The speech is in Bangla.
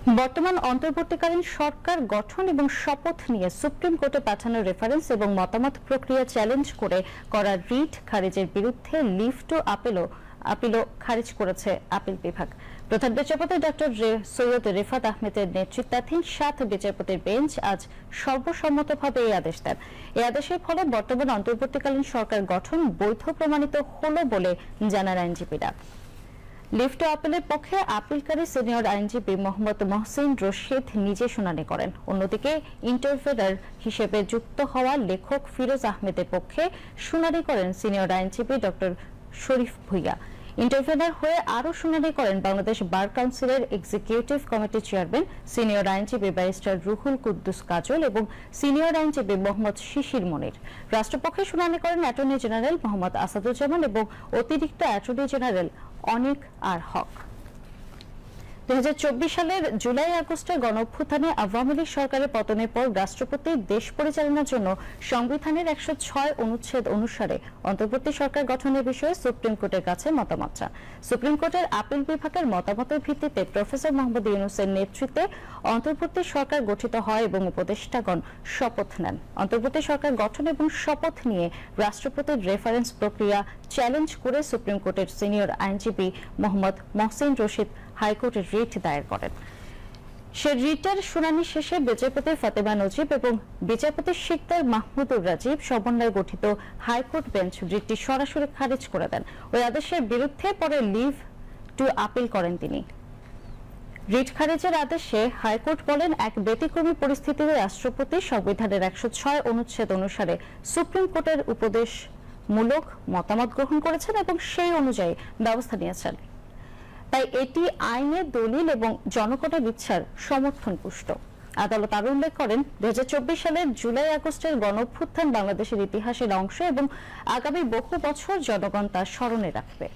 বর্তমান অন্তর্বর্তীকালীন সরকার গঠন এবং শপথ নিয়ে সুপ্রিম কোর্টে পাঠানো রেফারেন্স এবং মতামত প্রক্রিয়া চ্যালেঞ্জ করে করা রিট খারিজের বিরুদ্ধে লিভ টু আপিলও খারিজ করেছে আপিল বিভাগ। প্রধান বিচারপতি ডক্টর সৈয়দ রিফাত আহমেদের নেতৃত্বাধীন 7 বিচারপতির বেঞ্চ আজ সর্বসম্মতভাবে এই আদেশ দেন। এই আদেশের ফলে বর্তমান অন্তর্বর্তীকালীন সরকার গঠন বৈধ প্রমাণিত হলো বলে জানান আইনজীবীরা। লিভ টু আপিলের পক্ষে আপিলকারী সিনিয়র আইনজীবী মোহাম্মদ মহসিন রশিদ নিজে শুনানি করেন। অন্যদিকে ইন্টারভেনার হিসেবে যুক্ত হওয়া লেখক ফিরোজ আহমেদের পক্ষে শুনানি করেন সিনিয়র আইনজীবী ডক্টর শরীফ ভুইয়া। ইন্টারভেনার হয়ে আরও শুনানি করেন বাংলাদেশ বার কাউন্সিলের এক্সিকিউটিভ কমিটির চেয়ারম্যান সিনিয়র আইনজীবী ব্যারিস্টার রুহুল কুদ্দুস কাজল এবং সিনিয়র আইনজীবী মোহাম্মদ শিশির মনির। রাষ্ট্রপক্ষে শুনানি করেন অ্যাটর্নি জেনারেল মোহাম্মদ আসাদুজ্জামান এবং অতিরিক্ত অ্যাটর্নি জেনারেল অনিক আর হক। 2024 সালের জুলাই আগস্টে গণঅভ্যুত্থানে আওয়ামী লীগ সরকারের পতনের পর রাষ্ট্রপতি দেশ পরিচালনার জন্য সংবিধানের 106 অনুচ্ছেদ অনুসারে অন্তর্বর্তী সরকার গঠনের বিষয়ে সুপ্রিম কোর্টের কাছে মতামত চান। সুপ্রিম কোর্টের আপিল বিভাগের মতামতের ভিত্তিতে প্রফেসর মোহাম্মদ ইউনূসের নেতৃত্বে অন্তর্বর্তী সরকার গঠিত হয় এবং উপদেষ্টাগণ শপথ নেন। অন্তর্বর্তী সরকার গঠন এবং শপথ নিয়ে রাষ্ট্রপতির রেফারেন্স প্রক্রিয়া চ্যালেঞ্জ করে সুপ্রিম কোর্টের সিনিয়র আইনজীবী মোহাম্মদ মহসিন রশিদ হাইকোর্টে রিট দায়ের করেন। সে রিটের শুনানি শেষে বিচারপতি ফাতেমা নজিব এবং বিচারপতি শিকদার মাহমুদুর রাজীব সমন্বয়ে গঠিত হাইকোর্ট বেঞ্চ রিটটি সরাসরি খারিজ করে দেন। ওই আদেশের বিরুদ্ধে পরে লিভ টু আপিল করেন তিনি। রিট খারিজের আদেশে হাইকোর্ট বলেন, এক ব্যতিক্রমী পরিস্থিতিতে রাষ্ট্রপতি সংবিধানের 106 অনুচ্ছেদ অনুসারে সুপ্রিম কোর্টের উপদেশমূলক মতামত গ্রহণ করেছেন এবং সেই অনুযায়ী ব্যবস্থা নিয়েছেন। তাই এটি আইনের দলিল এবং জনগণের ইচ্ছার সমর্থন পুষ্ট। আদালত আরো উল্লেখ করেন, 2024 সালের জুলাই আগস্টের গণঅভ্যুত্থান বাংলাদেশের ইতিহাসের অংশ এবং আগামী বহু বছর জনগণ তা স্মরণে রাখবে।